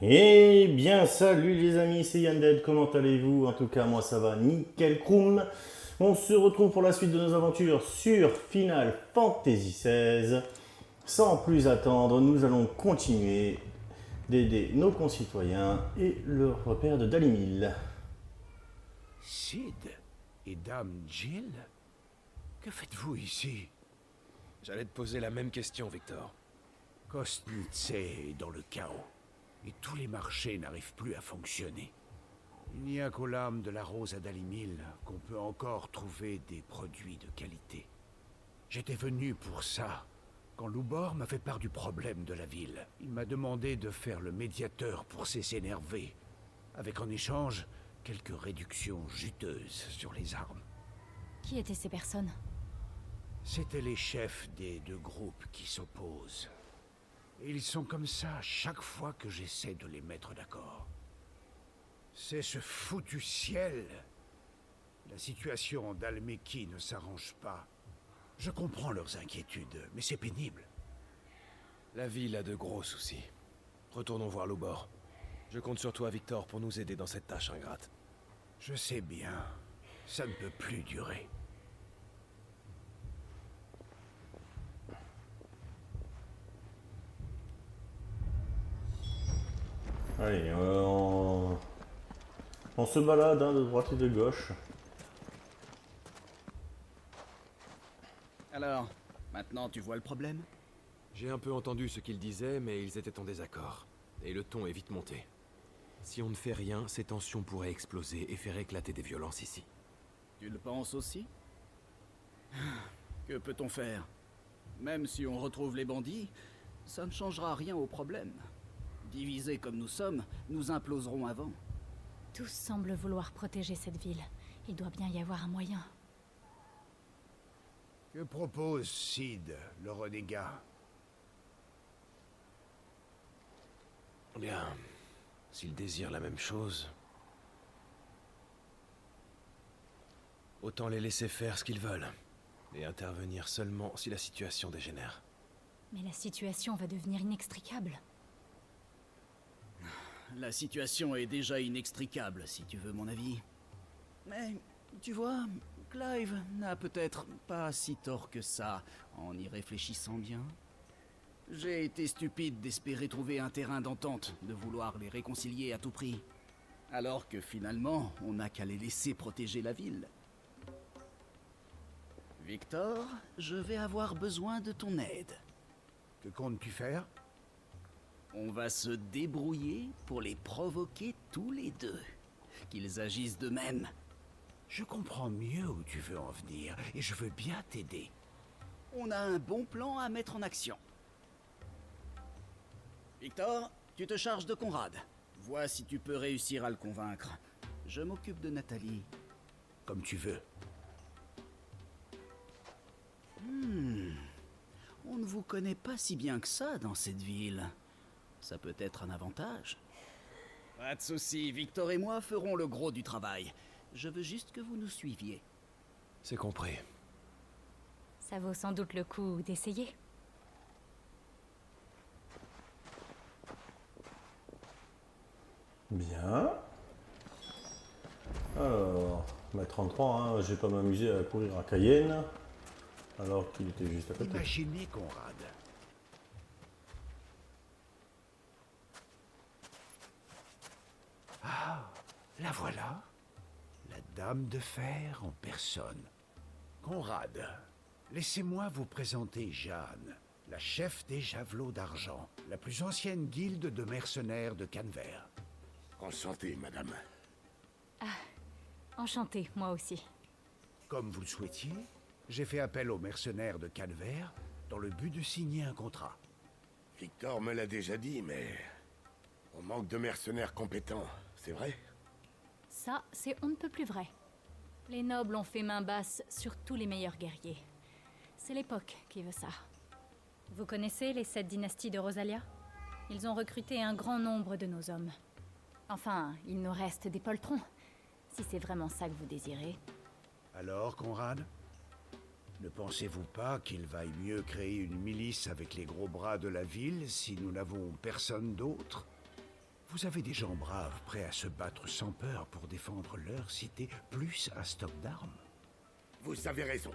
Eh bien, salut les amis, c'est Yanded, comment allez-vous? En tout cas, moi ça va nickel chrome. On se retrouve pour la suite de nos aventures sur Final Fantasy XVI. Sans plus attendre, nous allons continuer d'aider nos concitoyens et le repère de Dalimil. Sid et Dame Jill? Que faites-vous ici? J'allais te poser la même question, Victor. Kostnice est dans le chaos, et tous les marchés n'arrivent plus à fonctionner. Il n'y a qu'aux lames de la rose à Dalimil qu'on peut encore trouver des produits de qualité. J'étais venu pour ça, quand Loubor m'a fait part du problème de la ville. Il m'a demandé de faire le médiateur pour ces énervés, avec en échange quelques réductions juteuses sur les armes. Qui étaient ces personnes? C'étaient les chefs des deux groupes qui s'opposent. Et ils sont comme ça chaque fois que j'essaie de les mettre d'accord. C'est ce foutu ciel. La situation d'Almeki ne s'arrange pas. Je comprends leurs inquiétudes, mais c'est pénible. La ville a de gros soucis. Retournons voir Loubor. Je compte sur toi, Victor, pour nous aider dans cette tâche ingrate. Je sais bien. Ça ne peut plus durer. Allez, on se balade hein, de droite et de gauche. Alors, maintenant tu vois le problème? J'ai un peu entendu ce qu'ils disaient, mais ils étaient en désaccord. Et le ton est vite monté. Si on ne fait rien, ces tensions pourraient exploser et faire éclater des violences ici. Tu le penses aussi? Que peut-on faire? Même si on retrouve les bandits, ça ne changera rien au problème. Divisés comme nous sommes, nous imploserons avant. Tous semblent vouloir protéger cette ville. Il doit bien y avoir un moyen. Que propose Sid, le renégat? Bien. S'ils désirent la même chose... autant les laisser faire ce qu'ils veulent. Et intervenir seulement si la situation dégénère. Mais la situation va devenir inextricable. La situation est déjà inextricable, si tu veux mon avis. Mais, tu vois, Clive n'a peut-être pas si tort que ça, en y réfléchissant bien. J'ai été stupide d'espérer trouver un terrain d'entente, de vouloir les réconcilier à tout prix. Alors que finalement, on n'a qu'à les laisser protéger la ville. Victor, je vais avoir besoin de ton aide. Que comptes-tu faire? On va se débrouiller pour les provoquer tous les deux. Qu'ils agissent d'eux-mêmes. Je comprends mieux où tu veux en venir, et je veux bien t'aider. On a un bon plan à mettre en action. Victor, tu te charges de Conrad. Vois si tu peux réussir à le convaincre. Je m'occupe de Nathalie. Comme tu veux. On ne vous connaît pas si bien que ça dans cette ville. Ça peut être un avantage. Pas de soucis, Victor et moi ferons le gros du travail. Je veux juste que vous nous suiviez. C'est compris. Ça vaut sans doute le coup d'essayer. Bien. Alors, bah 33, hein, je vais pas m'amuser à courir à Cayenne, alors qu'il était juste à côté. Imaginez, Conrad. Ah, la voilà. La dame de fer en personne. Conrad, laissez-moi vous présenter Jeanne, la chef des Javelots d'Argent, la plus ancienne guilde de mercenaires de Canver. Enchanté, madame. Enchantée, moi aussi. Comme vous le souhaitiez, j'ai fait appel aux mercenaires de Canver dans le but de signer un contrat. Victor me l'a déjà dit, mais... on manque de mercenaires compétents, c'est vrai? Ça, c'est on ne peut plus vrai. Les nobles ont fait main basse sur tous les meilleurs guerriers. C'est l'époque qui veut ça. Vous connaissez les 7 dynasties de Rosalia? Ils ont recruté un grand nombre de nos hommes. Enfin, il nous reste des poltrons, si c'est vraiment ça que vous désirez. Alors, Conrad? Ne pensez-vous pas qu'il vaille mieux créer une milice avec les gros bras de la ville si nous n'avons personne d'autre? Vous avez des gens braves, prêts à se battre sans peur pour défendre leur cité, plus un stock d'armes. Vous avez raison.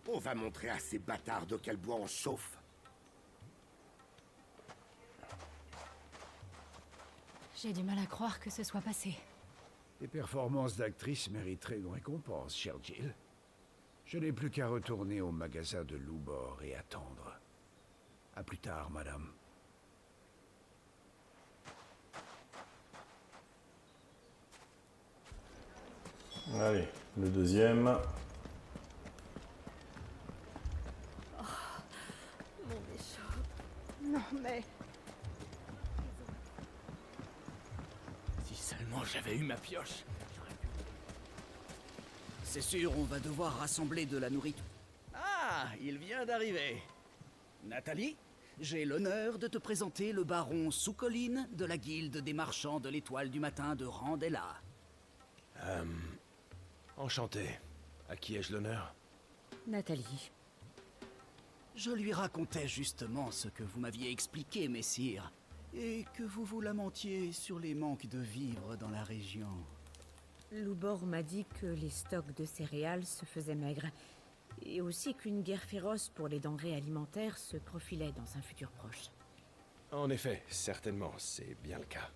On va montrer à ces bâtards de quel bois on chauffe. J'ai du mal à croire que ce soit passé. Les performances d'actrice mériteraient une récompense, cher Jill. Je n'ai plus qu'à retourner au magasin de Loubor et attendre. À plus tard, madame. Allez, le deuxième. Mon échoppe. Non mais... Si seulement j'avais eu ma pioche. C'est sûr, on va devoir rassembler de la nourriture. Ah, il vient d'arriver. Nathalie, j'ai l'honneur de te présenter le baron Sous-Colline de la guilde des marchands de l'étoile du matin de Randella. Enchanté. À qui ai-je l'honneur? Nathalie. Je lui racontais justement ce que vous m'aviez expliqué, messire, et que vous vous lamentiez sur les manques de vivres dans la région. Loubor m'a dit que les stocks de céréales se faisaient maigres, et aussi qu'une guerre féroce pour les denrées alimentaires se profilait dans un futur proche. En effet, certainement, c'est bien le cas.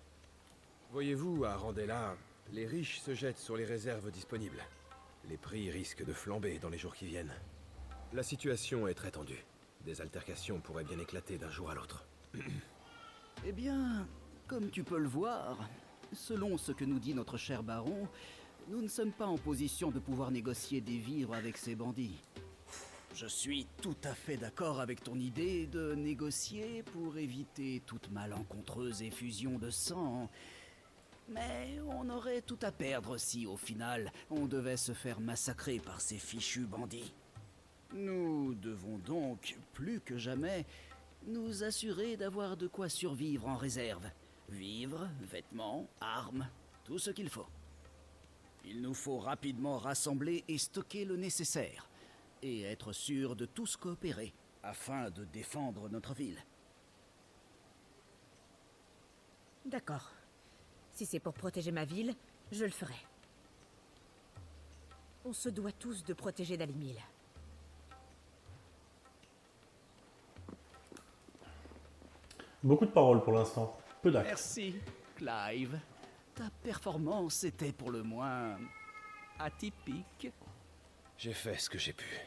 Voyez-vous, à Randella, les riches se jettent sur les réserves disponibles. Les prix risquent de flamber dans les jours qui viennent. La situation est très tendue. Des altercations pourraient bien éclater d'un jour à l'autre. Eh bien, comme tu peux le voir, selon ce que nous dit notre cher baron, nous ne sommes pas en position de pouvoir négocier des vivres avec ces bandits. Je suis tout à fait d'accord avec ton idée de négocier pour éviter toute malencontreuse effusion de sang. Mais on aurait tout à perdre si, au final, on devait se faire massacrer par ces fichus bandits. Nous devons donc, plus que jamais, nous assurer d'avoir de quoi survivre en réserve. Vivres, vêtements, armes, tout ce qu'il faut. Il nous faut rapidement rassembler et stocker le nécessaire, et être sûr de tous coopérer, afin de défendre notre ville. D'accord. Si c'est pour protéger ma ville, je le ferai. On se doit tous de protéger Dalimil. Beaucoup de paroles pour l'instant. Peu d'actes. Merci, Clive. Ta performance était pour le moins atypique. J'ai fait ce que j'ai pu.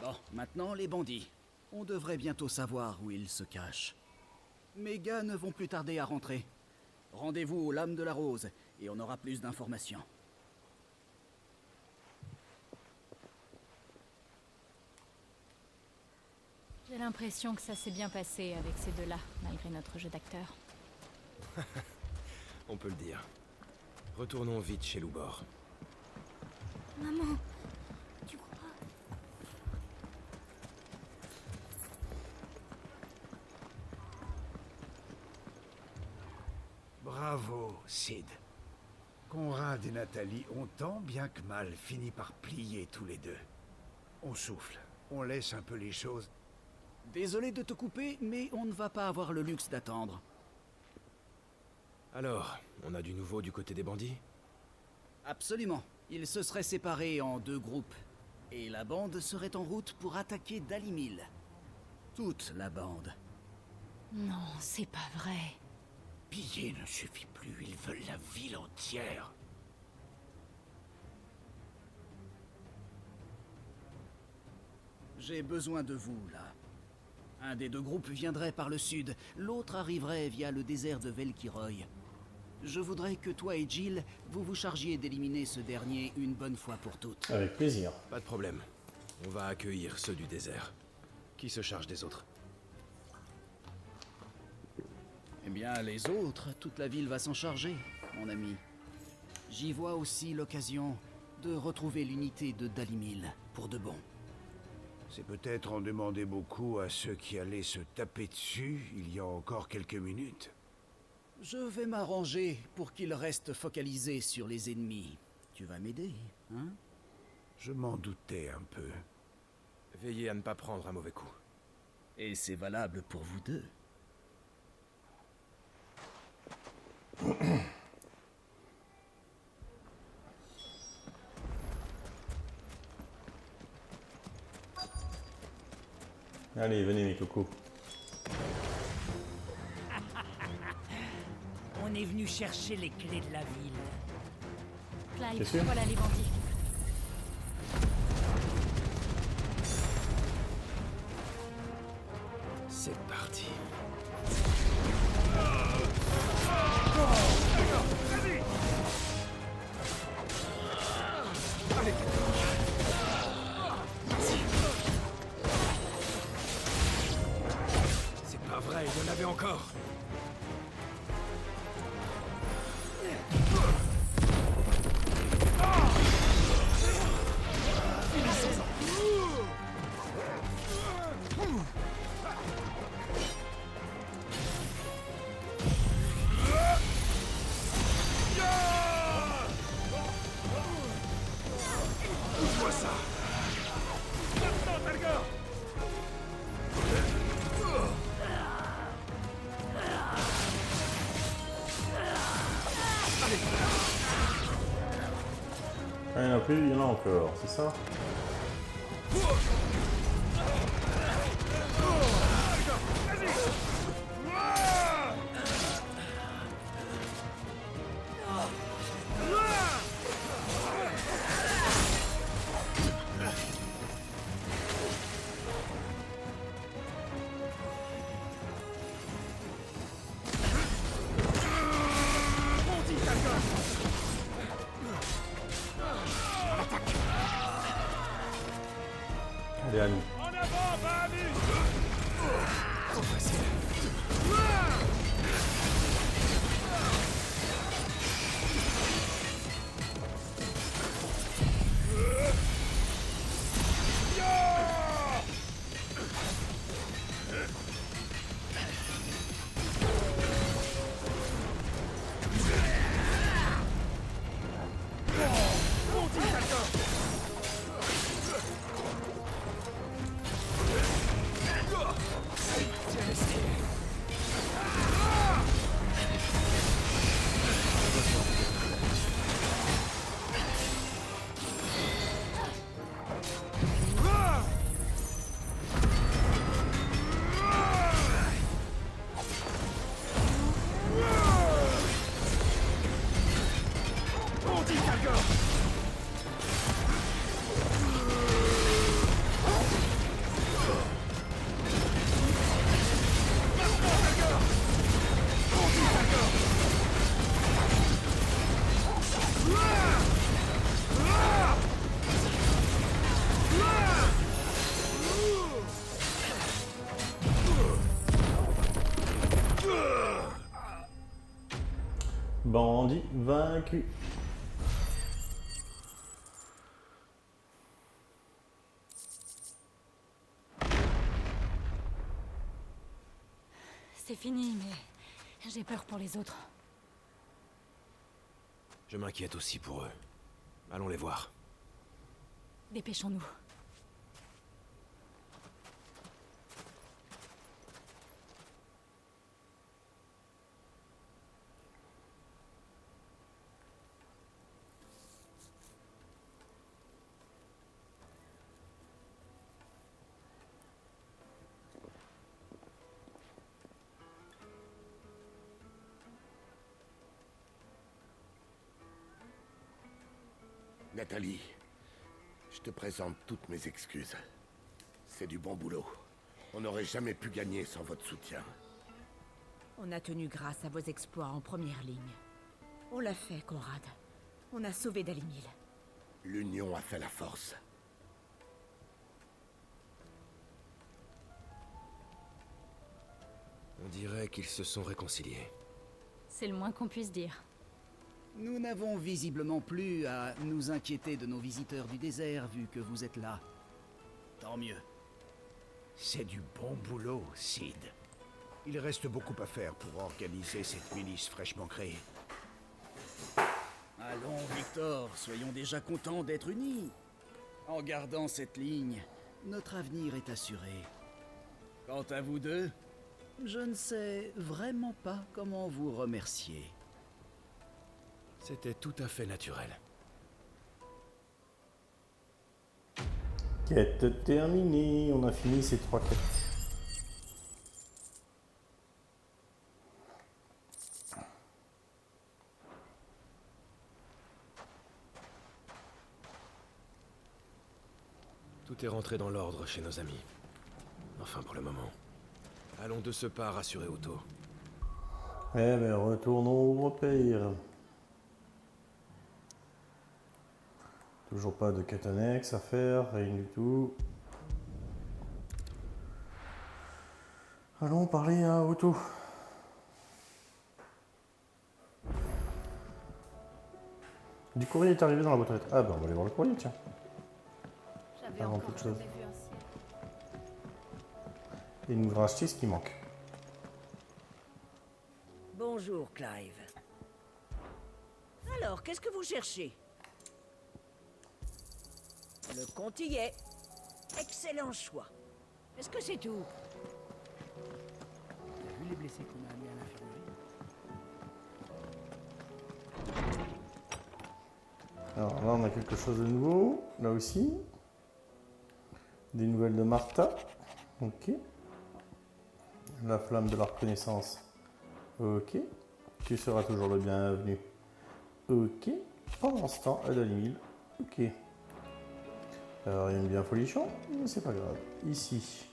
Bon, maintenant les bandits. On devrait bientôt savoir où ils se cachent. Mes gars ne vont plus tarder à rentrer. Rendez-vous aux Lames de la Rose et on aura plus d'informations. J'ai l'impression que ça s'est bien passé avec ces deux-là, malgré notre jeu d'acteur. On peut le dire. Retournons vite chez Loubor. Maman, tu crois? Bravo, Sid. Conrad et Nathalie ont tant bien que mal fini par plier tous les deux. On souffle, on laisse un peu les choses. Désolé de te couper, mais on ne va pas avoir le luxe d'attendre. Alors, on a du nouveau du côté des bandits? Absolument. Ils se seraient séparés en deux groupes. Et la bande serait en route pour attaquer Dalimil. Toute la bande. Non, c'est pas vrai. Piller ne suffit plus, ils veulent la ville entière. J'ai besoin de vous, là. Un des deux groupes viendrait par le sud, l'autre arriverait via le désert de Velkiroy. Je voudrais que toi et Jill, vous vous chargiez d'éliminer ce dernier une bonne fois pour toutes. Avec plaisir. Pas de problème. On va accueillir ceux du désert. Qui se charge des autres? Eh bien, les autres, toute la ville va s'en charger, mon ami. J'y vois aussi l'occasion de retrouver l'unité de Dalimil, pour de bon. C'est peut-être en demander beaucoup à ceux qui allaient se taper dessus il y a encore quelques minutes. Je vais m'arranger pour qu'ils restent focalisés sur les ennemis. Tu vas m'aider, hein? Je m'en doutais un peu. Veillez à ne pas prendre un mauvais coup. Et c'est valable pour vous deux. Allez, venez mes cocos. On est venu chercher les clés de la ville. T'es Clive, sûr? voilà les bandits. C'est parti. C'est pas vrai, il y en avait encore. Ah, il y en a plus, il y en a encore, c'est ça? Allez, à nous. Bandit vaincu. C'est fini, mais j'ai peur pour les autres. Je m'inquiète aussi pour eux. Allons les voir. Dépêchons-nous. Nathalie, je te présente toutes mes excuses. C'est du bon boulot. On n'aurait jamais pu gagner sans votre soutien. On a tenu grâce à vos exploits en première ligne. On l'a fait, Conrad. On a sauvé Dalimil. L'union a fait la force. On dirait qu'ils se sont réconciliés. C'est le moins qu'on puisse dire. Nous n'avons visiblement plus à nous inquiéter de nos visiteurs du désert, vu que vous êtes là. Tant mieux. C'est du bon boulot, Sid. Il reste beaucoup à faire pour organiser cette milice fraîchement créée. Allons, Victor, soyons déjà contents d'être unis. En gardant cette ligne, notre avenir est assuré. Quant à vous deux, je ne sais vraiment pas comment vous remercier. C'était tout à fait naturel. Quête terminée, on a fini ces 3 quêtes. Tout est rentré dans l'ordre chez nos amis. Enfin pour le moment. Allons de ce pas rassurer Otto. Eh ben, retournons au repère. Toujours pas de quête annexe à faire, rien du tout. Allons parler à Otto. Du courrier est arrivé dans la boîte aux lettres. Ah ben on va aller voir le courrier, tiens. J'avais Avant encore toute chose. jamais vu un ciel. Et nous racheter ce qui manque. Bonjour, Clive. Alors, qu'est-ce que vous cherchez? Le compte y est. Excellent choix. Est-ce que c'est tout? T'as vu les blessés qu'on a amenés à l'infirmerie? Alors là on a quelque chose de nouveau, là aussi. Des nouvelles de Martha. Ok. La flamme de la reconnaissance. Ok. Tu seras toujours le bienvenu. Ok. Pendant ce temps, à Dalimil. Ok. Rien de bien folichon, mais c'est pas grave. Ici,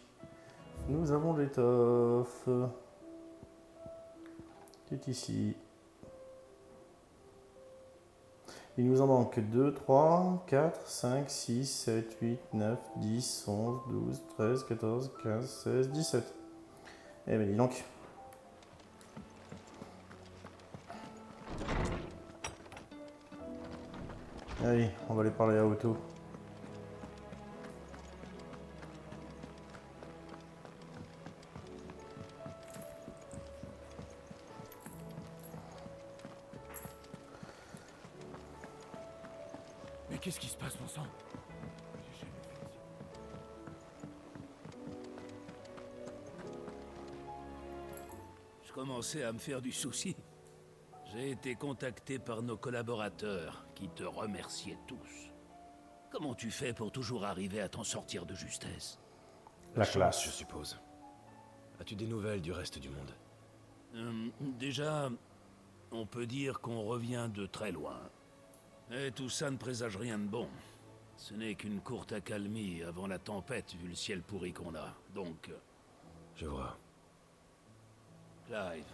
nous avons l'étoffe. Qui est ici. Il nous en manque 2, 3, 4, 5, 6, 7, 8, 9, 10, 11, 12, 13, 14, 15, 16, 17. Eh ben dis donc. Allez, on va aller parler à Otto. Mais qu'est-ce qui se passe, mon sang? Je commençais à me faire du souci. J'ai été contacté par nos collaborateurs, qui te remerciaient tous. Comment tu fais pour toujours arriver à t'en sortir de justesse? La Chance, classe. je suppose. As-tu des nouvelles du reste du monde? Déjà, on peut dire qu'on revient de très loin. Et tout ça ne présage rien de bon. Ce n'est qu'une courte accalmie avant la tempête, vu le ciel pourri qu'on a. Donc, Je vois. Clive,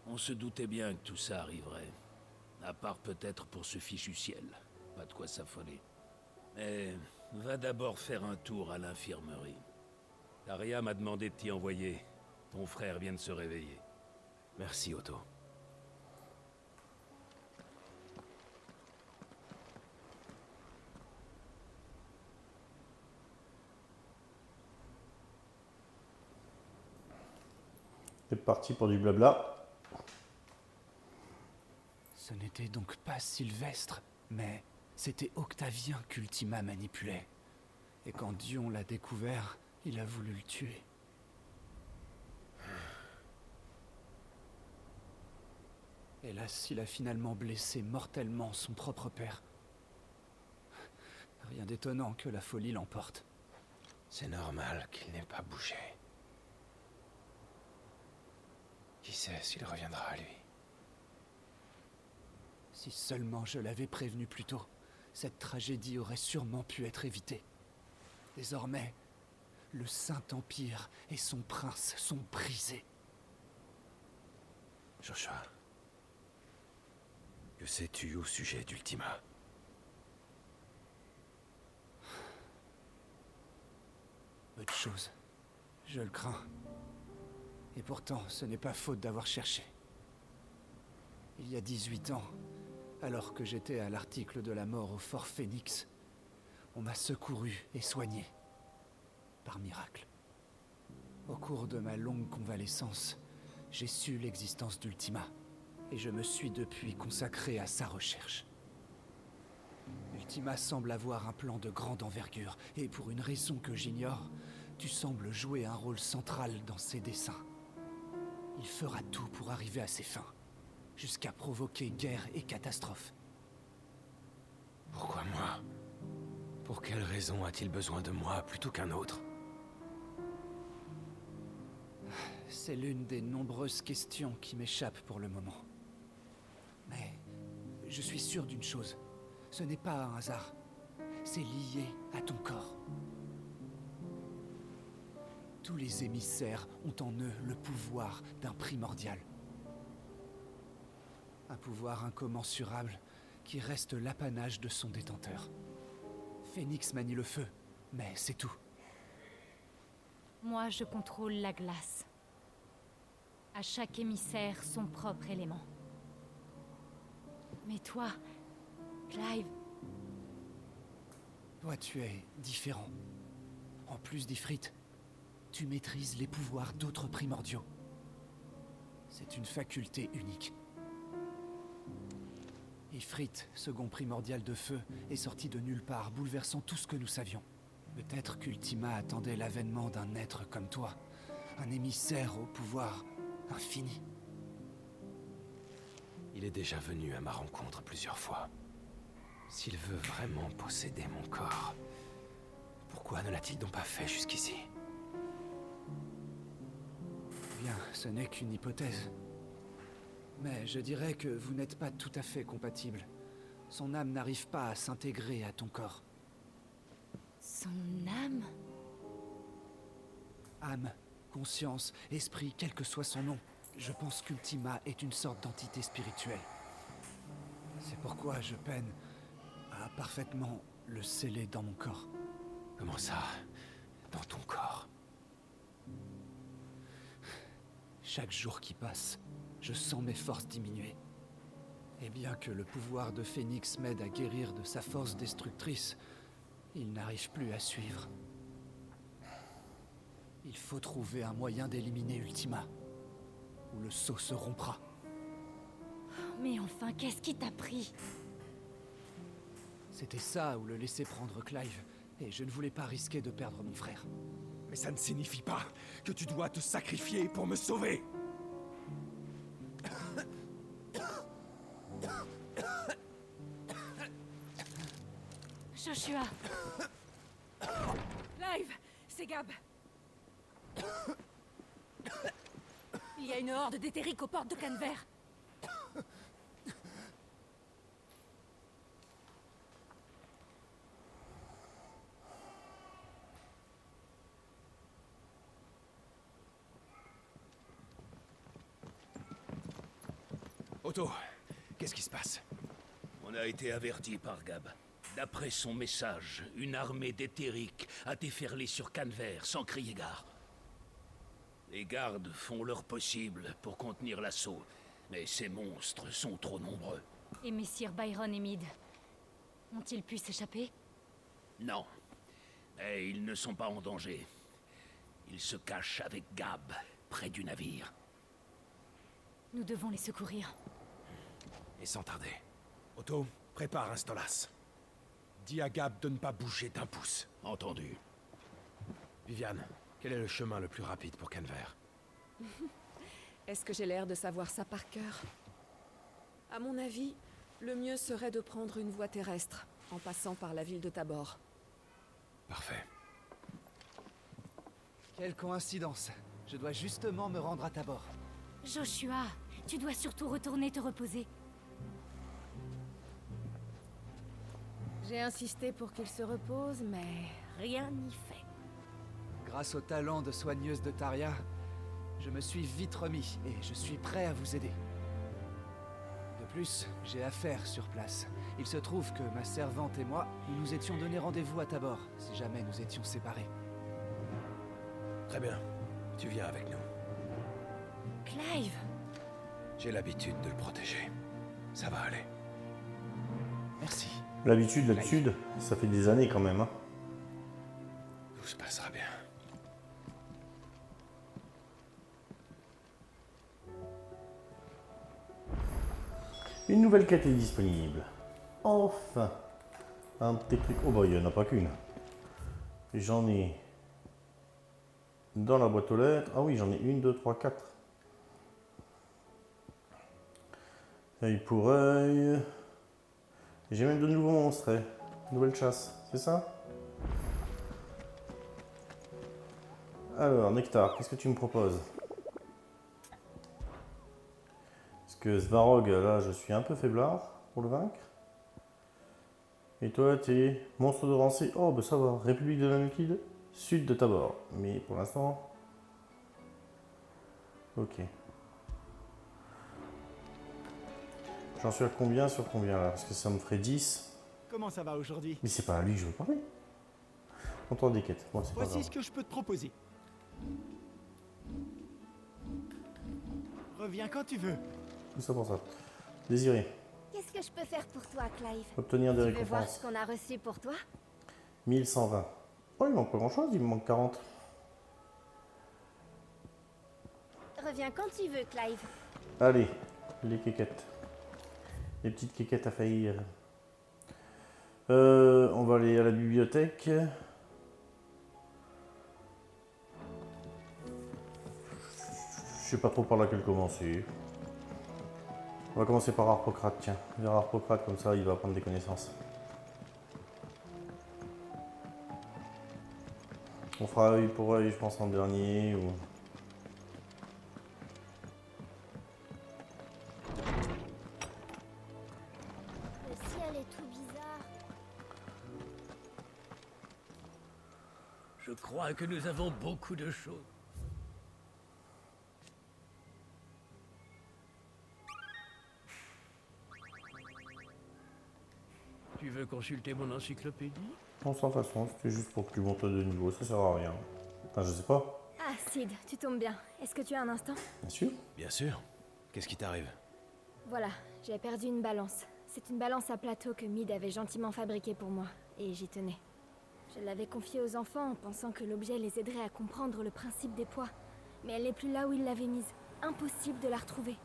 on se doutait bien que tout ça arriverait. À part peut-être pour ce fichu ciel. Pas de quoi s'affoler. Mais va d'abord faire un tour à l'infirmerie. Taria m'a demandé de t'y envoyer. Ton frère vient de se réveiller. Merci, Otto. C'est parti pour du blabla. Ce n'était donc pas Sylvestre, mais c'était Octavien qu'Ultima manipulait. Et quand Dion l'a découvert, il a voulu le tuer. Hélas, il a finalement blessé mortellement son propre père. Rien d'étonnant que la folie l'emporte. C'est normal qu'il n'ait pas bougé. Qui sait s'il reviendra à lui? Si seulement je l'avais prévenu plus tôt, cette tragédie aurait sûrement pu être évitée. Désormais, le Saint-Empire et son prince sont brisés. Joshua, que sais-tu au sujet d'Ultima? Peu de choses. Je le crains. Et pourtant, ce n'est pas faute d'avoir cherché. Il y a 18 ans, alors que j'étais à l'article de la mort au Fort Phoenix, on m'a secouru et soigné. Par miracle. Au cours de ma longue convalescence, j'ai su l'existence d'Ultima, et je me suis depuis consacré à sa recherche. Ultima semble avoir un plan de grande envergure, et pour une raison que j'ignore, tu sembles jouer un rôle central dans ses desseins. Il fera tout pour arriver à ses fins. jusqu'à provoquer guerre et catastrophe. Pourquoi moi? Pour quelle raison a-t-il besoin de moi plutôt qu'un autre? C'est l'une des nombreuses questions qui m'échappent pour le moment. Mais je suis sûr d'une chose. Ce n'est pas un hasard. C'est lié à ton corps. Tous les émissaires ont en eux le pouvoir d'un primordial. Un pouvoir incommensurable qui reste l'apanage de son détenteur. Phénix manie le feu, mais c'est tout. Moi, je contrôle la glace. À chaque émissaire, son propre élément. Mais toi, Clive... Toi, tu es différent. En plus d'Ifrit, tu maîtrises les pouvoirs d'autres primordiaux. C'est une faculté unique. Ifrit, second primordial de feu, est sorti de nulle part, bouleversant tout ce que nous savions. Peut-être qu'Ultima attendait l'avènement d'un être comme toi, un émissaire au pouvoir infini. Il est déjà venu à ma rencontre plusieurs fois. S'il veut vraiment posséder mon corps, pourquoi ne l'a-t-il donc pas fait jusqu'ici? Bien, ce n'est qu'une hypothèse. Mais je dirais que vous n'êtes pas tout à fait compatibles. Son âme n'arrive pas à s'intégrer à ton corps. Son âme? Âme, conscience, esprit, quel que soit son nom. Je pense qu'Ultima est une sorte d'entité spirituelle. C'est pourquoi je peine à parfaitement le sceller dans mon corps. Comment ça? Dans ton corps? Chaque jour qui passe, je sens mes forces diminuer. Et bien que le pouvoir de Phénix m'aide à guérir de sa force destructrice, il n'arrive plus à suivre. Il faut trouver un moyen d'éliminer Ultima, ou le sceau se rompra. Mais enfin, qu'est-ce qui t'a pris? C'était ça ou le laisser prendre Clive, et je ne voulais pas risquer de perdre mon frère. Mais ça ne signifie pas que tu dois te sacrifier pour me sauver. Joshua! Clive, c'est Gab. Il y a une horde d'éthériques aux portes de Canver. Otto, qu'est-ce qui se passe? On a été averti par Gab. D'après son message, une armée d'éthériques a déferlé sur Canver sans crier gare. Les gardes font leur possible pour contenir l'assaut, mais ces monstres sont trop nombreux. Et messire Byron et Mead ont-ils pu s'échapper? Non, mais ils ne sont pas en danger. Ils se cachent avec Gab, près du navire. Nous devons les secourir. Et sans tarder. Otto, prépare un Stolas. Dis à Gab de ne pas bouger d'un pouce. Entendu. Viviane, quel est le chemin le plus rapide pour Canver? Est-ce que j'ai l'air de savoir ça par cœur? À mon avis, le mieux serait de prendre une voie terrestre, en passant par la ville de Tabor. Parfait. Quelle coïncidence. Je dois justement me rendre à Tabor. Joshua, tu dois surtout retourner te reposer. J'ai insisté pour qu'il se repose, mais rien n'y fait. Grâce au talent de soigneuse de Taria, je me suis vite remis et je suis prêt à vous aider. De plus, j'ai affaire sur place. Il se trouve que ma servante et moi, nous nous étions donné rendez-vous à Tabor, si jamais nous étions séparés. Très bien. Tu viens avec nous. Clive! J'ai l'habitude de le protéger. Ça va aller. Merci. L'habitude, ça fait des années quand même. Hein. Tout se passera bien. Une nouvelle quête est disponible. Enfin! Un petit truc. Oh bah il n'y en a pas qu'une. J'en ai dans la boîte aux lettres. Ah oui, j'en ai une, deux, trois, quatre. Œil pour œil. J'ai même de nouveaux monstres, nouvelle chasse, c'est ça? Alors, Nectar, qu'est-ce que tu me proposes? Parce que Svarog, là, je suis un peu faiblard pour le vaincre. Et toi, t'es monstre de rancée. Oh, bah ça va. République de Namekid, sud de Tabor. Mais pour l'instant... Ok. J'en suis à combien sur combien là? Parce que ça me ferait 10. Comment ça va aujourd'hui? Mais c'est pas à lui que je veux parler. Comptoir des quêtes. Bon, c'est pas Voici grave. ce que je peux te proposer. Reviens quand tu veux. Tout ça pour ça. Désiré. Qu'est-ce que je peux faire pour toi, Clive? Obtenir des Tu veux voir récompenses. ce qu'on a reçu pour toi? 1120. Oh, il manque pas grand chose, il me manque 40. Reviens quand tu veux, Clive. Allez, les quéquettes. Les petites quéquettes à faillir. On va aller à la bibliothèque. Je sais pas trop par laquelle commencer. On va commencer par Harpocrate, tiens. Vers Harpocrate, comme ça il va prendre des connaissances. On fera œil pour œil, je pense, en dernier. Ou... Le ciel est tout bizarre. Je crois que nous avons beaucoup de choses. Tu veux consulter mon encyclopédie? Non, sans façon, c'était juste pour que tu montes de niveau, ça sert à rien. Enfin, je sais pas. Ah, Sid, tu tombes bien. Est-ce que tu as un instant? Bien sûr. Bien sûr. Qu'est-ce qui t'arrive? Voilà, j'ai perdu une balance. C'est une balance à plateau que Mid avait gentiment fabriquée pour moi, et j'y tenais. Je l'avais confiée aux enfants en pensant que l'objet les aiderait à comprendre le principe des poids. Mais elle n'est plus là où ils l'avaient mise. Impossible de la retrouver.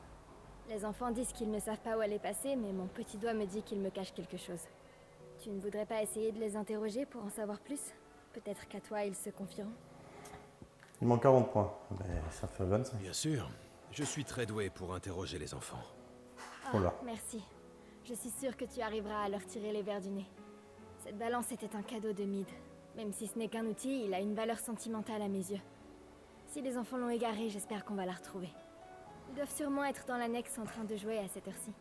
Les enfants disent qu'ils ne savent pas où elle est passée, mais mon petit doigt me dit qu'il me cache quelque chose. Tu ne voudrais pas essayer de les interroger pour en savoir plus? Peut-être qu'à toi, ils se confieront. Il manque 40 points. Ben, ça fait 25. Bien sûr. Je suis très doué pour interroger les enfants. Ah, merci. Je suis sûre que tu arriveras à leur tirer les vers du nez. Cette balance était un cadeau de Mid. Même si ce n'est qu'un outil, il a une valeur sentimentale à mes yeux. Si les enfants l'ont égaré, j'espère qu'on va la retrouver. Ils doivent sûrement être dans l'annexe en train de jouer à cette heure-ci.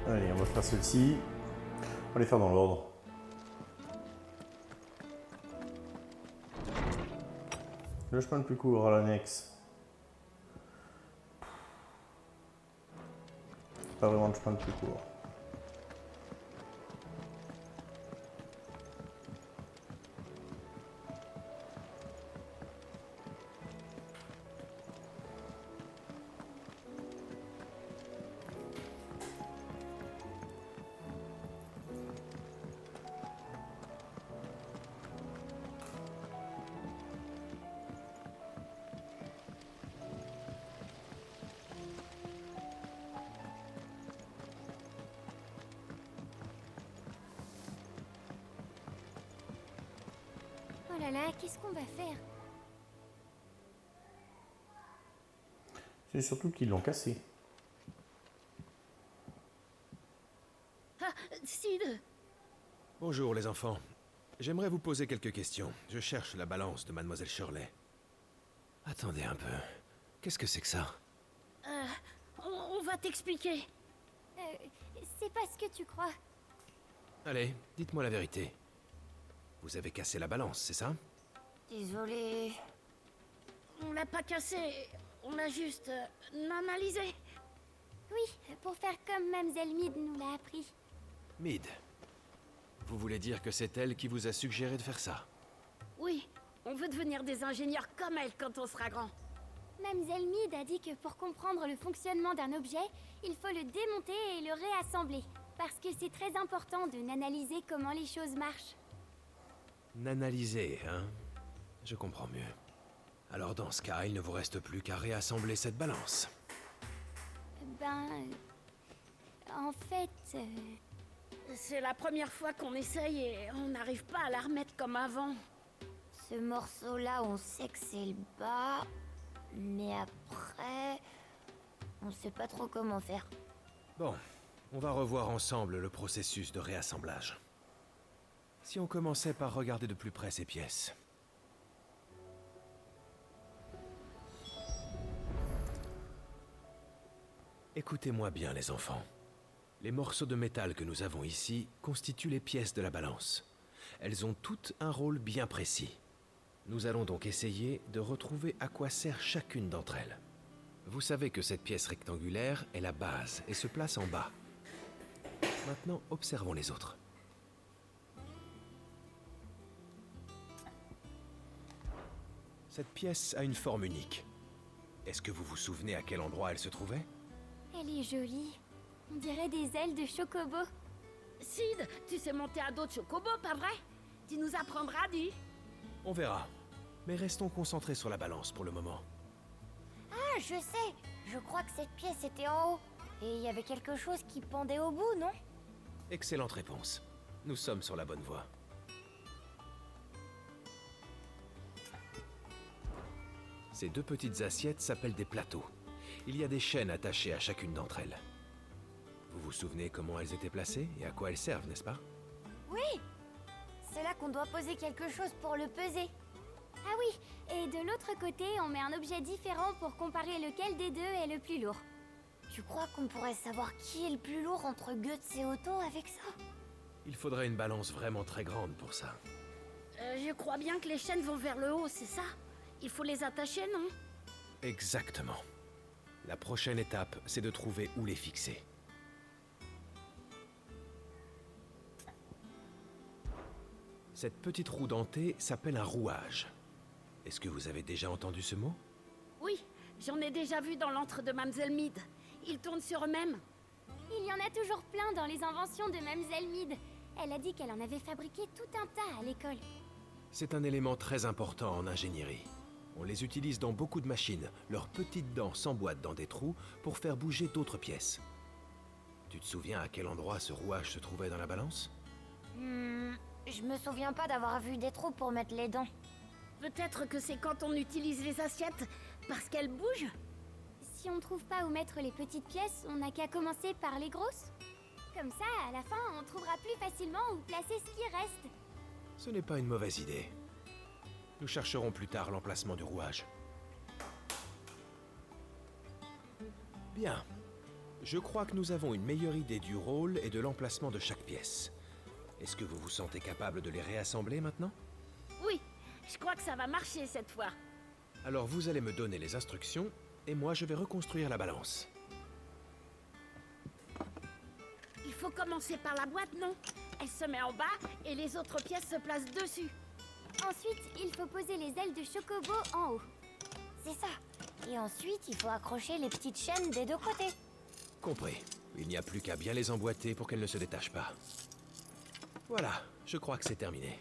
Allez, on va faire celle-ci. On va les faire dans l'ordre. Le chemin le plus court à l'annexe. C'est pas vraiment le chemin le plus court. Oh là là, qu'est-ce qu'on va faire? C'est surtout qu'ils l'ont cassé. Ah, Sid! Bonjour les enfants. J'aimerais vous poser quelques questions. Je cherche la balance de Mademoiselle Shirley. Attendez un peu. Qu'est-ce que c'est que ça? On va t'expliquer. C'est pas ce que tu crois. Allez, dites-moi la vérité. Vous avez cassé la balance, c'est ça? Désolée. On l'a pas cassé, on l'a juste analysé. Oui, pour faire comme Mamselle Mid nous l'a appris. Mid. Vous voulez dire que c'est elle qui vous a suggéré de faire ça? Oui, on veut devenir des ingénieurs comme elle quand on sera grand. Mamselle Mid a dit que pour comprendre le fonctionnement d'un objet, il faut le démonter et le réassembler. Parce que c'est très important de n'analyser comment les choses marchent. N'analyser, hein? Je comprends mieux. Alors dans ce cas, il ne vous reste plus qu'à réassembler cette balance. En fait... C'est la première fois qu'on essaye et on n'arrive pas à la remettre comme avant. Ce morceau-là, on sait que c'est le bas. Mais après... On sait pas trop comment faire. Bon, on va revoir ensemble le processus de réassemblage. Si on commençait par regarder de plus près ces pièces. Écoutez-moi bien, les enfants. Les morceaux de métal que nous avons ici constituent les pièces de la balance. Elles ont toutes un rôle bien précis. Nous allons donc essayer de retrouver à quoi sert chacune d'entre elles. Vous savez que cette pièce rectangulaire est la base et se place en bas. Maintenant, observons les autres. Cette pièce a une forme unique. Est-ce que vous vous souvenez à quel endroit elle se trouvait? Elle est jolie. On dirait des ailes de chocobo. Sid, tu sais monter à dos de chocobo, pas vrai? Tu nous apprendras, dis. On verra. Mais restons concentrés sur la balance pour le moment. Ah, je sais. Je crois que cette pièce était en haut. Et il y avait quelque chose qui pendait au bout, non? Excellente réponse. Nous sommes sur la bonne voie. Ces deux petites assiettes s'appellent des plateaux. Il y a des chaînes attachées à chacune d'entre elles. Vous vous souvenez comment elles étaient placées et à quoi elles servent, n'est-ce pas? Oui. C'est là qu'on doit poser quelque chose pour le peser. Ah oui, et de l'autre côté, on met un objet différent pour comparer lequel des deux est le plus lourd. Tu crois qu'on pourrait savoir qui est le plus lourd entre Guts et Otto avec ça? Il faudrait une balance vraiment très grande pour ça. Je crois bien que les chaînes vont vers le haut, c'est ça? Il faut les attacher, non? Exactement. La prochaine étape, c'est de trouver où les fixer. Cette petite roue dentée s'appelle un rouage. Est-ce que vous avez déjà entendu ce mot? Oui, j'en ai déjà vu dans l'antre de Mamselle Mead. Ils tournent sur eux-mêmes. Il y en a toujours plein dans les inventions de Mamselle Mead. Elle a dit qu'elle en avait fabriqué tout un tas à l'école. C'est un élément très important en ingénierie. On les utilise dans beaucoup de machines. Leurs petites dents s'emboîtent dans des trous pour faire bouger d'autres pièces. Tu te souviens à quel endroit ce rouage se trouvait dans la balance? Je me souviens pas d'avoir vu des trous pour mettre les dents. Peut-être que c'est quand on utilise les assiettes, parce qu'elles bougent? Si on trouve pas où mettre les petites pièces, on n'a qu'à commencer par les grosses. Comme ça, à la fin, on trouvera plus facilement où placer ce qui reste. Ce n'est pas une mauvaise idée. Nous chercherons plus tard l'emplacement du rouage. Bien. Je crois que nous avons une meilleure idée du rôle et de l'emplacement de chaque pièce. Est-ce que vous vous sentez capable de les réassembler maintenant? Oui, je crois que ça va marcher cette fois. Alors vous allez me donner les instructions, et moi je vais reconstruire la balance. Il faut commencer par la boîte, non? Elle se met en bas, et les autres pièces se placent dessus. Ensuite, il faut poser les ailes de chocobo en haut. C'est ça. Et ensuite, il faut accrocher les petites chaînes des deux côtés. Compris. Il n'y a plus qu'à bien les emboîter pour qu'elles ne se détachent pas. Voilà, je crois que c'est terminé.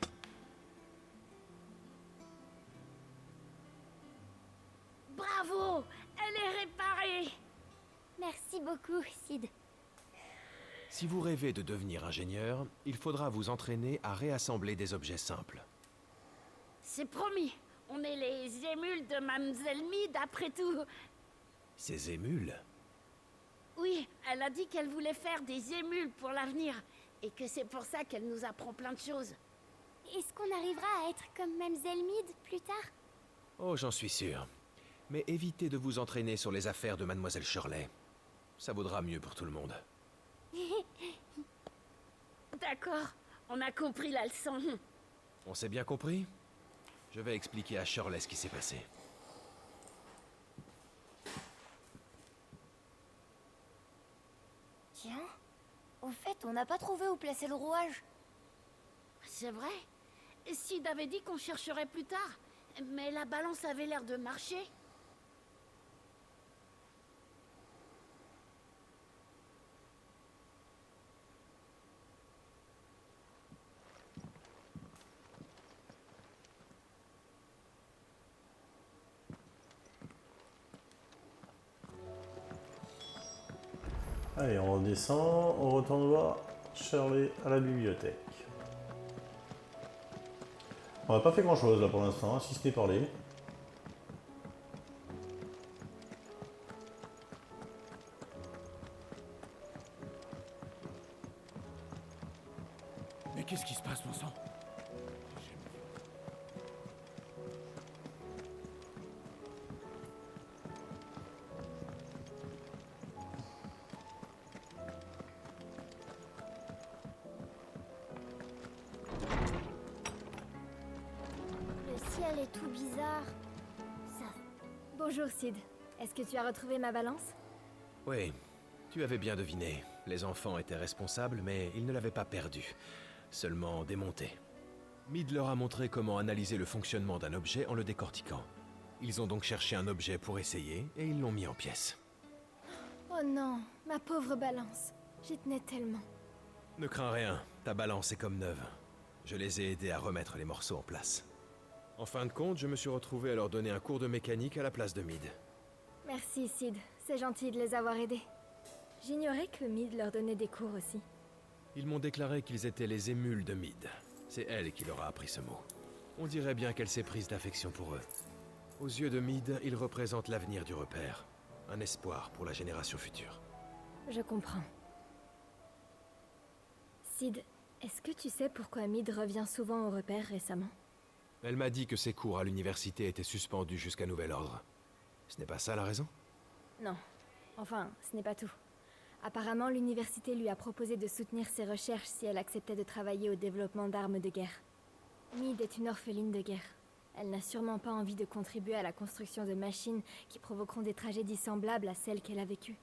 Bravo! Elle est réparée! Merci beaucoup, Sid. Si vous rêvez de devenir ingénieur, il faudra vous entraîner à réassembler des objets simples. C'est promis. On est les émules de Mamselle Mead, après tout. Ces émules? Oui, elle a dit qu'elle voulait faire des émules pour l'avenir. Et que c'est pour ça qu'elle nous apprend plein de choses. Est-ce qu'on arrivera à être comme Mamselle Mead plus tard? Oh, j'en suis sûr. Mais évitez de vous entraîner sur les affaires de Mademoiselle Shirley. Ça vaudra mieux pour tout le monde. D'accord, on a compris la leçon. On s'est bien compris? Je vais expliquer à Shirley ce qui s'est passé. Tiens, au fait, on n'a pas trouvé où placer le rouage. C'est vrai. Sid avait dit qu'on chercherait plus tard. Mais la balance avait l'air de marcher. Allez, on redescend, on retourne voir Shirley à la bibliothèque. On n'a pas fait grand chose là pour l'instant, hein, si ce n'est parler. Qu'est-ce qui se passe, mon sang? Le ciel est tout bizarre. Ça... Bonjour, Sid. Est-ce que tu as retrouvé ma balance? Oui, tu avais bien deviné. Les enfants étaient responsables, mais ils ne l'avaient pas perdue, seulement démontée. Mid leur a montré comment analyser le fonctionnement d'un objet en le décortiquant. Ils ont donc cherché un objet pour essayer, et ils l'ont mis en pièces. Oh non, ma pauvre balance. J'y tenais tellement. Ne crains rien, ta balance est comme neuve. Je les ai aidés à remettre les morceaux en place. En fin de compte, je me suis retrouvé à leur donner un cours de mécanique à la place de Mid. Merci, Sid. C'est gentil de les avoir aidés. J'ignorais que Mid leur donnait des cours aussi. Ils m'ont déclaré qu'ils étaient les émules de Mid. C'est elle qui leur a appris ce mot. On dirait bien qu'elle s'est prise d'affection pour eux. Aux yeux de Mid, ils représentent l'avenir du repère. Un espoir pour la génération future. Je comprends. Sid, est-ce que tu sais pourquoi Mid revient souvent au repère récemment? Elle m'a dit que ses cours à l'université étaient suspendus jusqu'à nouvel ordre. Ce n'est pas ça la raison? Non. Enfin, ce n'est pas tout. Apparemment, l'université lui a proposé de soutenir ses recherches si elle acceptait de travailler au développement d'armes de guerre. Mid est une orpheline de guerre. Elle n'a sûrement pas envie de contribuer à la construction de machines qui provoqueront des tragédies semblables à celles qu'elle a vécues.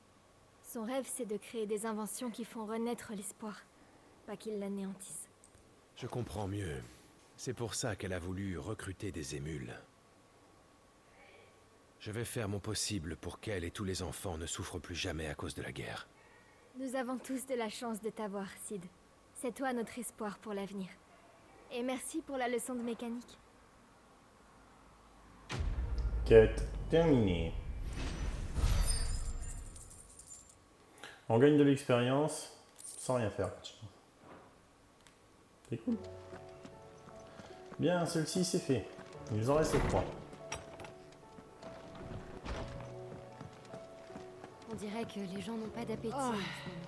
Son rêve, c'est de créer des inventions qui font renaître l'espoir, pas qu'ils l'anéantissent. Je comprends mieux. C'est pour ça qu'elle a voulu recruter des émules. Je vais faire mon possible pour qu'elle et tous les enfants ne souffrent plus jamais à cause de la guerre. Nous avons tous de la chance de t'avoir, Sid. C'est toi notre espoir pour l'avenir. Et merci pour la leçon de mécanique. Quête terminée. On gagne de l'expérience sans rien faire. C'est cool. Bien, celle-ci c'est fait. Il en reste 3. On dirait que les gens n'ont pas d'appétit. Oh,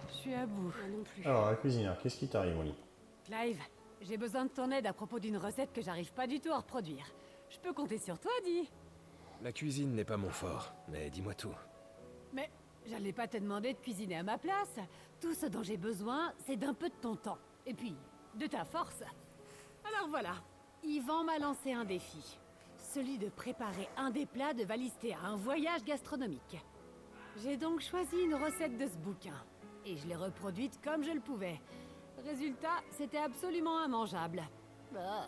je suis à bout. Moi non plus. Alors, la cuisinière, qu'est-ce qui t'arrive, Molly? Clive, j'ai besoin de ton aide à propos d'une recette que j'arrive pas du tout à reproduire. Je peux compter sur toi, dis. La cuisine n'est pas mon fort, mais dis-moi tout. Mais j'allais pas te demander de cuisiner à ma place. Tout ce dont j'ai besoin, c'est d'un peu de ton temps. Et puis, de ta force. Alors voilà, Yvan m'a lancé un défi. Celui de préparer un des plats de Valisthea, un voyage gastronomique. J'ai donc choisi une recette de ce bouquin. Et je l'ai reproduite comme je le pouvais. Résultat, c'était absolument immangeable. Bah.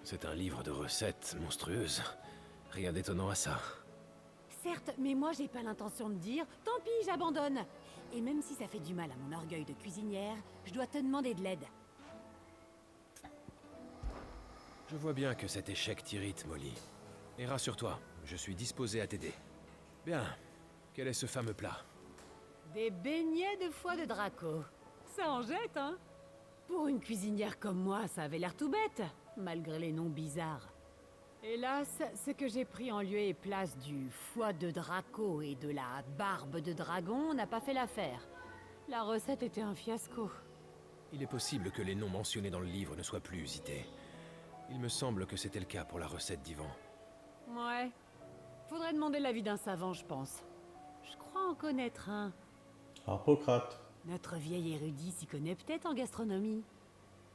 C'est un livre de recettes monstrueuses. Rien d'étonnant à ça. Certes, mais moi j'ai pas l'intention de dire « Tant pis, j'abandonne !» Et même si ça fait du mal à mon orgueil de cuisinière, je dois te demander de l'aide. Je vois bien que cet échec t'irrite, Molly. Et rassure-toi, je suis disposé à t'aider. Bien. Quel est ce fameux plat? Des beignets de foie de Draco. Ça en jette, hein? Pour une cuisinière comme moi, ça avait l'air tout bête, malgré les noms bizarres. Hélas, ce que j'ai pris en lieu et place du foie de Draco et de la barbe de dragon n'a pas fait l'affaire. La recette était un fiasco. Il est possible que les noms mentionnés dans le livre ne soient plus usités. Il me semble que c'était le cas pour la recette d'Yvan. Ouais. Faudrait demander l'avis d'un savant, je pense. Je crois en connaître un. Harpocrate. Notre vieil érudit s'y connaît peut-être en gastronomie.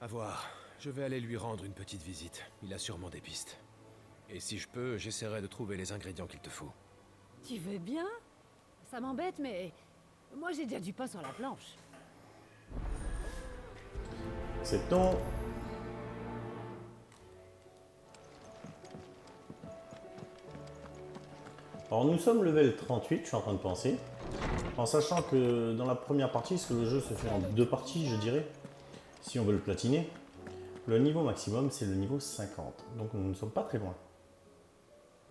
À voir. Je vais aller lui rendre une petite visite. Il a sûrement des pistes. Et si je peux, j'essaierai de trouver les ingrédients qu'il te faut. Tu veux bien? Ça m'embête, mais... moi j'ai déjà du pain sur la planche. C'est ton... Alors nous sommes level 38, je suis en train de penser. En sachant que dans la première partie, parce que le jeu se fait en 2 parties, je dirais, si on veut le platiner, le niveau maximum c'est le niveau 50. Donc nous ne sommes pas très loin.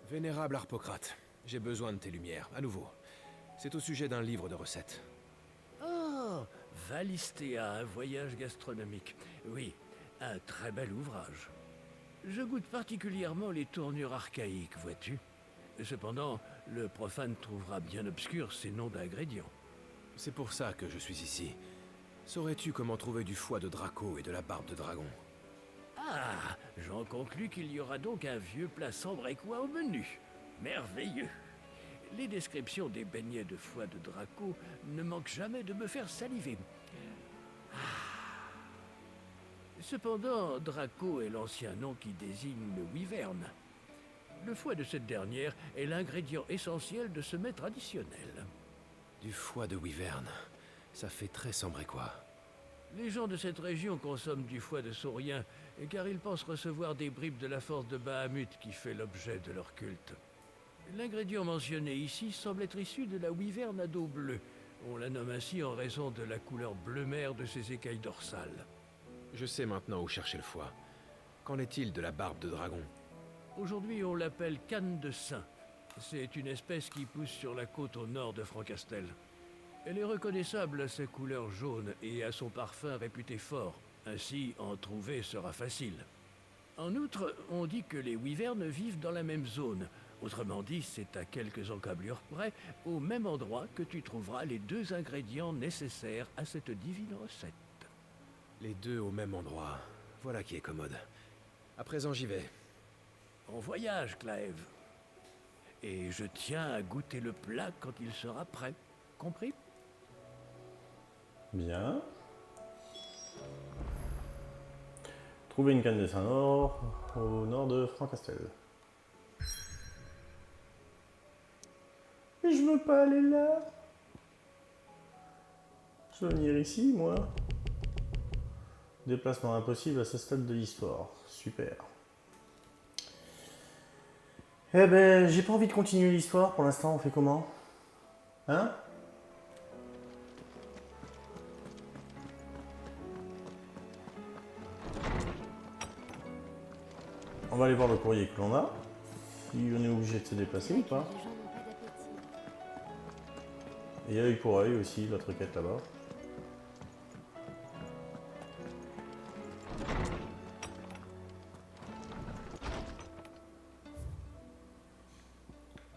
Vénérable Harpocrate, j'ai besoin de tes lumières, à nouveau. C'est au sujet d'un livre de recettes. Oh, Valisthea, un voyage gastronomique. Oui, un très bel ouvrage. Je goûte particulièrement les tournures archaïques, vois-tu. Cependant, le profane trouvera bien obscurs ces noms d'ingrédients. C'est pour ça que je suis ici. Saurais-tu comment trouver du foie de Draco et de la barbe de dragon? Ah, j'en conclus qu'il y aura donc un vieux plat sambrecois au menu. Merveilleux. Les descriptions des beignets de foie de Draco ne manquent jamais de me faire saliver. Ah. Cependant, Draco est l'ancien nom qui désigne le wyvern. Le foie de cette dernière est l'ingrédient essentiel de ce mets traditionnel. Du foie de wyvern. Ça fait très sambrecois. Les gens de cette région consomment du foie de saurien, car ils pensent recevoir des bribes de la force de Bahamut qui fait l'objet de leur culte. L'ingrédient mentionné ici semble être issu de la wyvern à dos bleu. On la nomme ainsi en raison de la couleur bleu mer de ses écailles dorsales. Je sais maintenant où chercher le foie. Qu'en est-il de la barbe de dragon? Aujourd'hui, on l'appelle canne de saint. C'est une espèce qui pousse sur la côte au nord de Francastel. Elle est reconnaissable à sa couleur jaune et à son parfum réputé fort. Ainsi, en trouver sera facile. En outre, on dit que les wyverns vivent dans la même zone. Autrement dit, c'est à quelques encablures près, au même endroit que tu trouveras les deux ingrédients nécessaires à cette divine recette. Les deux au même endroit. Voilà qui est commode. À présent, j'y vais. En voyage, Clive. Et je tiens à goûter le plat quand il sera prêt. Compris? Bien. Trouver une canne de Saint-Nord au nord de Francastel. Mais je veux pas aller là. Je veux venir ici, moi. Déplacement impossible à ce stade de l'histoire. Super. Eh ben, j'ai pas envie de continuer l'histoire pour l'instant. On fait comment? Hein? On va aller voir le courrier que l'on a. Si on est obligé de se déplacer ou pas. Et œil pour œil aussi, l'autre quête là-bas.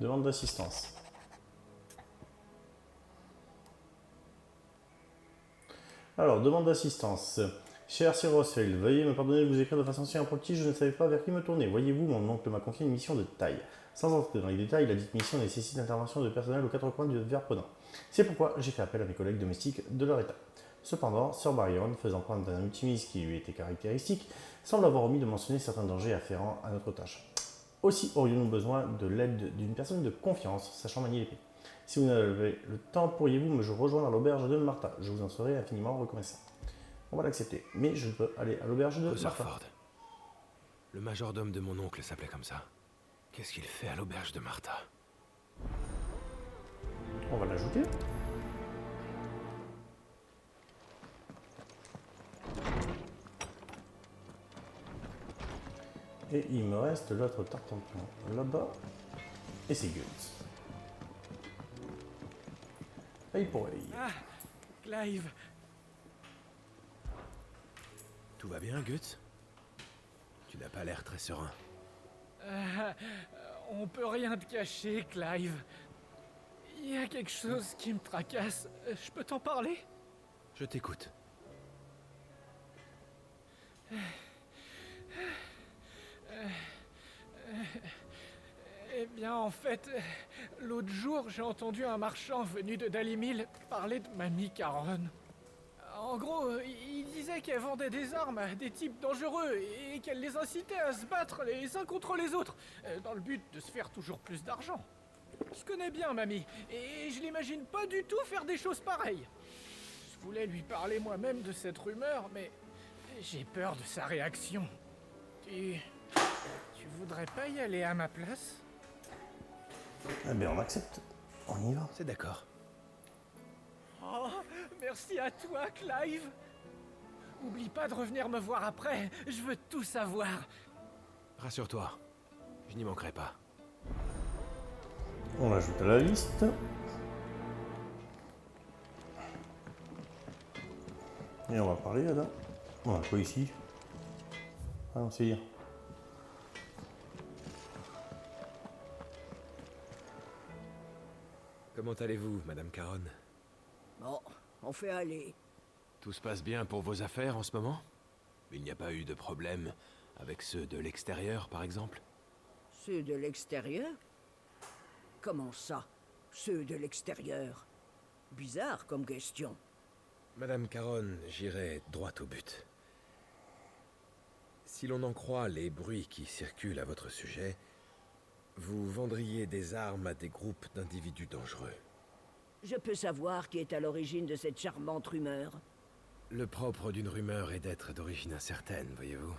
Demande d'assistance. Alors, demande d'assistance. Cher Sir Rosfield, veuillez me pardonner de vous écrire de façon si impromptue, je ne savais pas vers qui me tourner. Voyez-vous, mon oncle m'a confié une mission de taille. Sans entrer dans les détails, la dite mission nécessite l'intervention de personnel aux quatre coins du Verpenant. C'est pourquoi j'ai fait appel à mes collègues domestiques de leur état. Cependant, Sir Baryon, faisant preuve d'un optimisme qui lui était caractéristique, semble avoir omis de mentionner certains dangers afférents à notre tâche. Aussi aurions-nous besoin de l'aide d'une personne de confiance, sachant manier l'épée. Si vous avez le temps, pourriez-vous me rejoindre à l'auberge de Martha? Je vous en serai infiniment reconnaissant. On va l'accepter, mais je peux aller à l'auberge de Martha. Le majordome de mon oncle s'appelait comme ça. Qu'est-ce qu'il fait à l'auberge de Martha? On va l'ajouter. Et il me reste l'autre tartempion là-bas. Et c'est Guts. Œil pour œil. Ah, Clive. Tout va bien, Guts? Tu n'as pas l'air très serein. On peut rien te cacher, Clive. Il y a quelque chose qui me tracasse. Je peux t'en parler? Je t'écoute. Eh bien, en fait, l'autre jour, j'ai entendu un marchand venu de Dalimil parler de Mamie Caronne. En gros, il disait qu'elle vendait des armes à des types dangereux et qu'elle les incitait à se battre les uns contre les autres, dans le but de se faire toujours plus d'argent. Je connais bien Mamie, et je l'imagine pas du tout faire des choses pareilles. Je voulais lui parler moi-même de cette rumeur, mais j'ai peur de sa réaction. Tu voudrais pas y aller à ma place? Eh bien, on accepte. On y va. C'est d'accord. Oh, merci à toi, Clive. Oublie pas de revenir me voir après. Je veux tout savoir. Rassure-toi, je n'y manquerai pas. On l'ajoute à la liste. Et on va parler là. On a quoi ici? Ah non, c'est hier. Comment allez-vous, Madame Caronne? Bon, on fait aller. Tout se passe bien pour vos affaires en ce moment? Il n'y a pas eu de problème avec ceux de l'extérieur, par exemple? Ceux de l'extérieur? Comment ça? Ceux de l'extérieur? Bizarre comme question. Madame Caron, j'irai droit au but. Si l'on en croit les bruits qui circulent à votre sujet, vous vendriez des armes à des groupes d'individus dangereux. Je peux savoir qui est à l'origine de cette charmante rumeur? Le propre d'une rumeur est d'être d'origine incertaine, voyez-vous.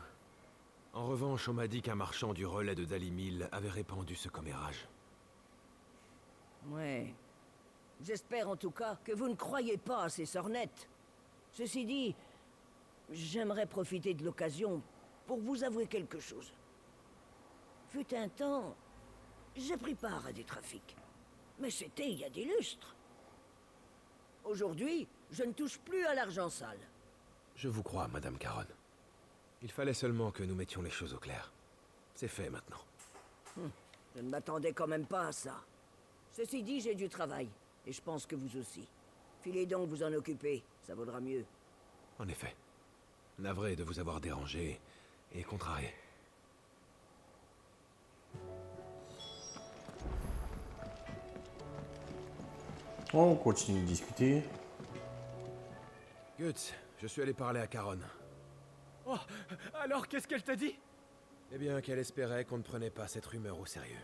En revanche, on m'a dit qu'un marchand du relais de Dalimil avait répandu ce commérage. Ouais. J'espère en tout cas que vous ne croyez pas à ces sornettes. Ceci dit, j'aimerais profiter de l'occasion pour vous avouer quelque chose. Fut un temps, j'ai pris part à des trafics. Mais c'était il y a des lustres. Aujourd'hui, je ne touche plus à l'argent sale. Je vous crois, Madame Caron. Il fallait seulement que nous mettions les choses au clair. C'est fait maintenant. Je ne m'attendais quand même pas à ça. Ceci dit, j'ai du travail. Et je pense que vous aussi. Filez donc vous en occuper, ça vaudra mieux. En effet. Navré de vous avoir dérangé et contrarié. On continue de discuter. Guts, je suis allé parler à Caron. Oh, alors qu'est-ce qu'elle t'a dit? Eh bien, qu'elle espérait qu'on ne prenait pas cette rumeur au sérieux.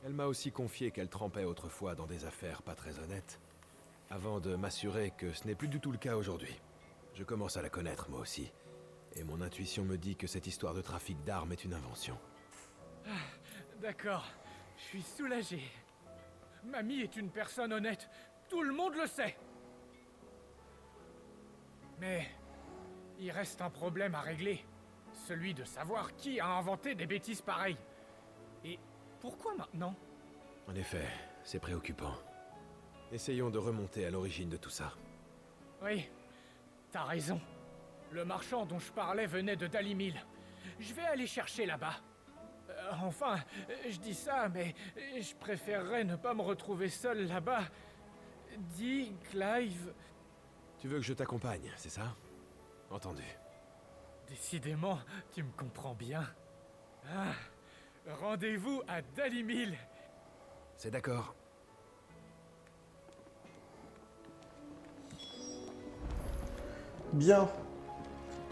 Elle m'a aussi confié qu'elle trempait autrefois dans des affaires pas très honnêtes, avant de m'assurer que ce n'est plus du tout le cas aujourd'hui. Je commence à la connaître, moi aussi, et mon intuition me dit que cette histoire de trafic d'armes est une invention. Ah, d'accord, je suis soulagé. Mamie est une personne honnête, tout le monde le sait. Mais il reste un problème à régler, celui de savoir qui a inventé des bêtises pareilles. Et pourquoi maintenant? En effet, c'est préoccupant. Essayons de remonter à l'origine de tout ça. Oui, t'as raison. Le marchand dont je parlais venait de Dalimil. Je vais aller chercher là-bas. Enfin, je dis ça, mais je préférerais ne pas me retrouver seul là-bas. Dis, Clive... Tu veux que je t'accompagne, c'est ça? Entendu. Décidément, tu me comprends bien. Ah, rendez-vous à Dalimil. C'est d'accord. Bien.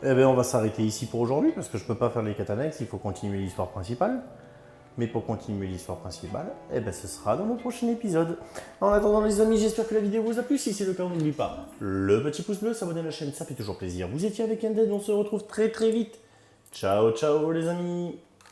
Eh bien, on va s'arrêter ici pour aujourd'hui, parce que je peux pas faire les quêtes annexes, il faut continuer l'histoire principale. Mais pour continuer l'histoire principale, eh ben, ce sera dans le prochain épisode. En attendant les amis, j'espère que la vidéo vous a plu. Si c'est le cas, n'oubliez pas le petit pouce bleu, s'abonner à la chaîne, ça fait toujours plaisir. Vous étiez avec Undead, on se retrouve très très vite. Ciao ciao les amis.